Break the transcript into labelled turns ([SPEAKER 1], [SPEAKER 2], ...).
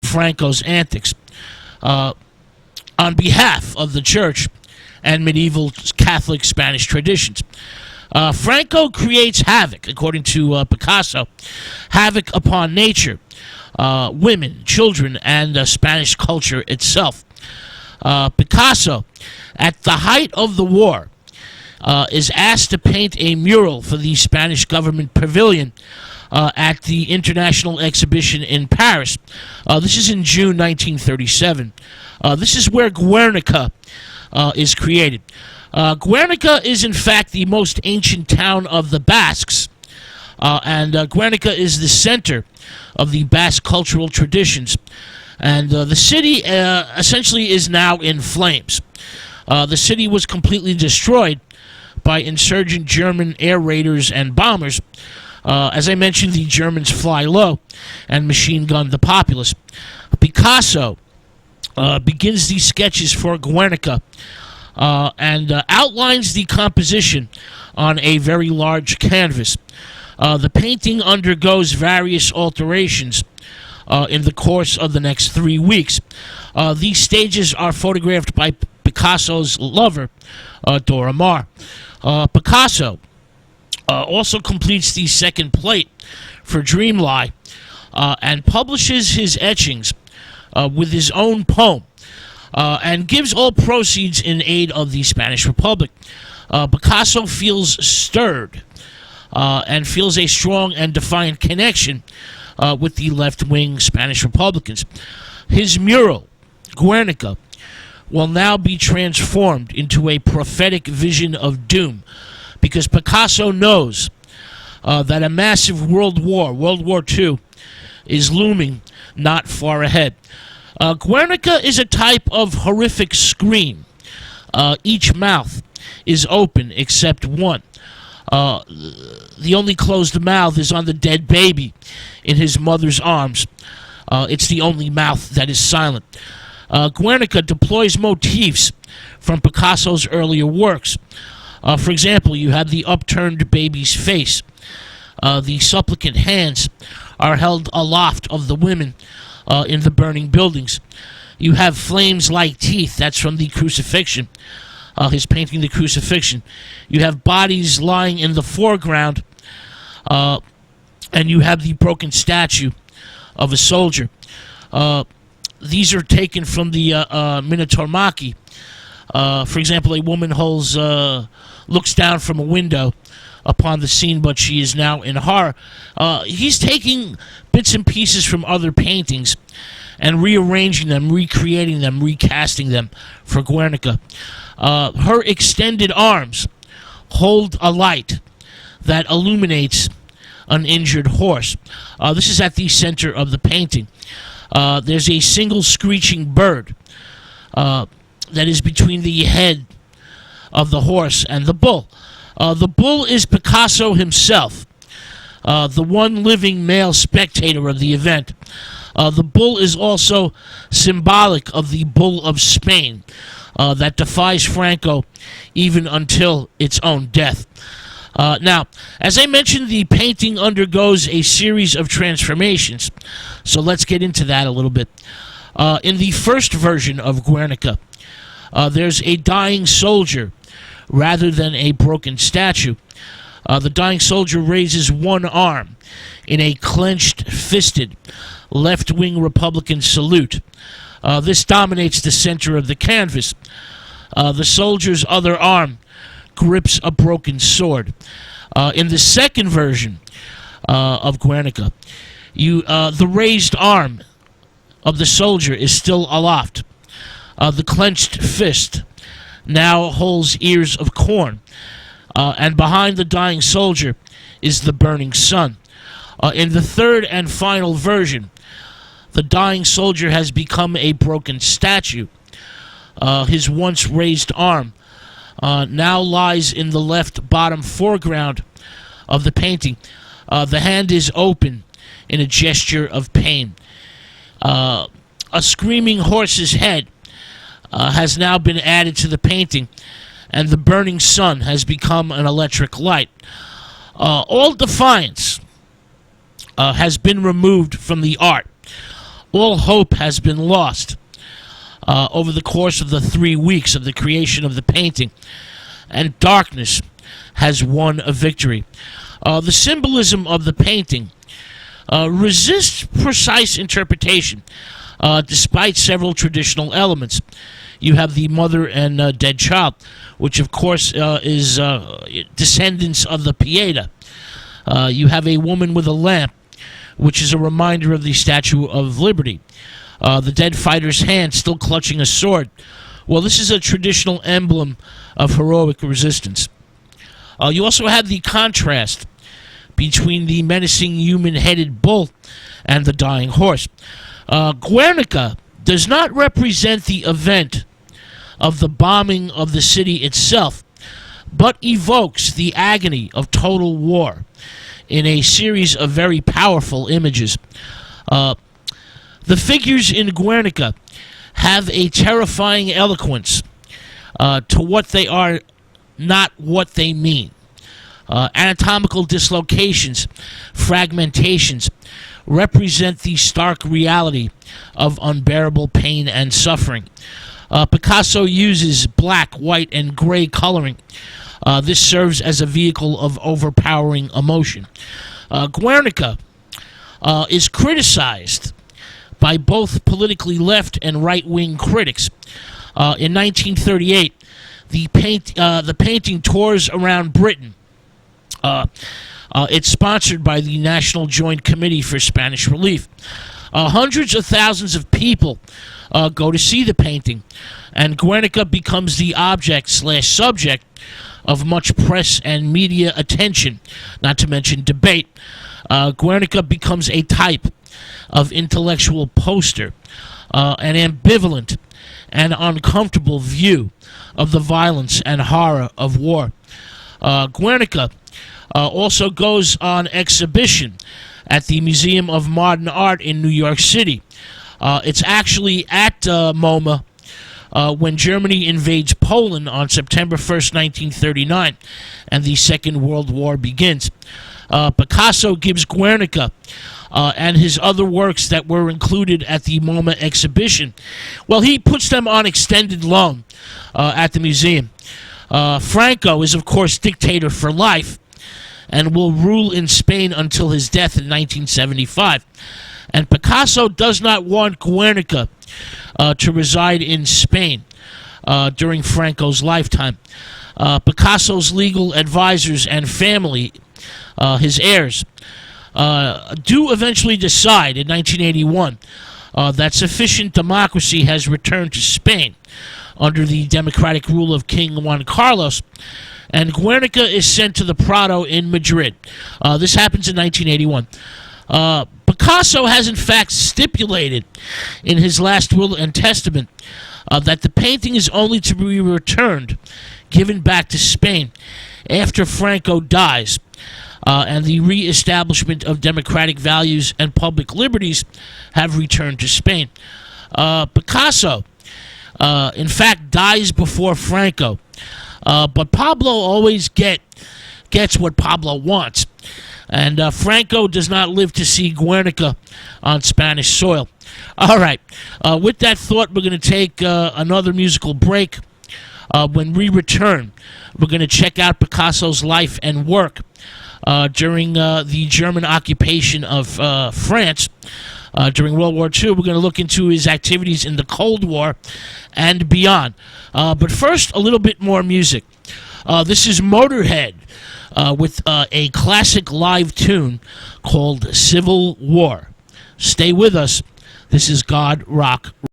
[SPEAKER 1] Franco's antics on behalf of the church and medieval Catholic Spanish traditions. Franco creates havoc, according to Picasso, havoc upon nature, women, children, and Spanish culture itself. Picasso, at the height of the war, is asked to paint a mural for the Spanish government pavilion at the International Exhibition in Paris. This is in June 1937. This is where Guernica is created. Guernica is, in fact, the most ancient town of the Basques, and Guernica is the center of the Basque cultural traditions. And the city essentially is now in flames. The city was completely destroyed by insurgent German air raiders and bombers. As I mentioned, the Germans fly low and machine gun the populace. Picasso begins these sketches for Guernica and outlines the composition on a very large canvas. The painting undergoes various alterations in the course of the next 3 weeks. These stages are photographed by Picasso's lover, Dora Maar. Picasso also completes the second plate for Dreamlie and publishes his etchings with his own poem and gives all proceeds in aid of the Spanish Republic. Picasso feels stirred and feels a strong and defiant connection with the left-wing Spanish Republicans. His mural, Guernica, will now be transformed into a prophetic vision of doom, because Picasso knows that a massive World War II, is looming not far ahead. Guernica is a type of horrific scream. Each mouth is open except one. The only closed mouth is on the dead baby in his mother's arms. It's the only mouth that is silent. Guernica deploys motifs from Picasso's earlier works. For example, you have the upturned baby's face. The supplicant hands are held aloft of the women in the burning buildings. You have flames like teeth. That's from the crucifixion. His painting, The Crucifixion. You have bodies lying in the foreground, and you have the broken statue of a soldier. These are taken from the Minotaur. For example, a woman looks down from a window upon the scene, but she is now in horror. He's taking bits and pieces from other paintings and rearranging them, recreating them, recasting them for Guernica. Her extended arms hold a light that illuminates an injured horse. This is at the center of the painting. There's a single screeching bird that is between the head of the horse and the bull. The bull is Picasso himself, the one living male spectator of the event. The bull is also symbolic of the Bull of Spain that defies Franco even until its own death. Now, as I mentioned, the painting undergoes a series of transformations, so let's get into that a little bit. In the first version of Guernica, there's a dying soldier rather than a broken statue. The dying soldier raises one arm in a clenched, fisted, left-wing Republican salute. This dominates the center of the canvas. The soldier's other arm grips a broken sword. In the second version of Guernica, the raised arm of the soldier is still aloft. The clenched fist now holds ears of corn, and behind the dying soldier is the burning sun. In the third and final version, the dying soldier has become a broken statue. His once raised arm now lies in the left bottom foreground of the painting. The hand is open in a gesture of pain. A screaming horse's head has now been added to the painting, and the burning sun has become an electric light. All defiance has been removed from the art. all hope has been lost over the course of the 3 weeks of the creation of the painting, and darkness has won a victory. The symbolism of the painting resists precise interpretation, despite several traditional elements. You have the mother and dead child, which of course is descendants of the Pieta. You have a woman with a lamp, which is a reminder of the Statue of Liberty. The dead fighter's hand still clutching a sword. Well, this is a traditional emblem of heroic resistance. You also have the contrast between the menacing human-headed bull and the dying horse. Guernica does not represent the event of the bombing of the city itself, but evokes the agony of total war in a series of very powerful images. The figures in Guernica have a terrifying eloquence to what they are, not what they mean. Anatomical dislocations, fragmentations, represent the stark reality of unbearable pain and suffering. Picasso uses black, white, and gray coloring. This serves as a vehicle of overpowering emotion. Guernica is criticized by both politically left and right-wing critics. In 1938, the painting tours around Britain. It's sponsored by the National Joint Committee for Spanish Relief. Hundreds of thousands of people go to see the painting, and Guernica becomes the object/subject of much press and media attention, not to mention debate. Guernica becomes a type of intellectual poster, an ambivalent and uncomfortable view of the violence and horror of war. Guernica also goes on exhibition at the Museum of Modern Art in New York City. It's actually at MoMA when Germany invades Poland on September 1st, 1939, and the Second World War begins. Picasso gives Guernica and his other works that were included at the MoMA exhibition, well, he puts them on extended loan at the museum. Franco is, of course, dictator for life and will rule in Spain until his death in 1975. And Picasso does not want Guernica to reside in Spain during Franco's lifetime. Picasso's legal advisors and family, his heirs, do eventually decide in 1981 that sufficient democracy has returned to Spain under the democratic rule of King Juan Carlos, and Guernica is sent to the Prado in Madrid. This happens in 1981. Picasso has in fact stipulated in his last will and testament that the painting is only to be returned, given back to Spain, after Franco dies, and the re-establishment of democratic values and public liberties have returned to Spain. Picasso, in fact, dies before Franco, but Pablo always gets what Pablo wants. And Franco does not live to see Guernica on Spanish soil. All right. With that thought, we're going to take another musical break. When we return, we're going to check out Picasso's life and work during the German occupation of France. During World War II, we're going to look into his activities in the Cold War and beyond. But first, a little bit more music. This is Motorhead with a classic live tune called Civil War. Stay with us. This is God Rock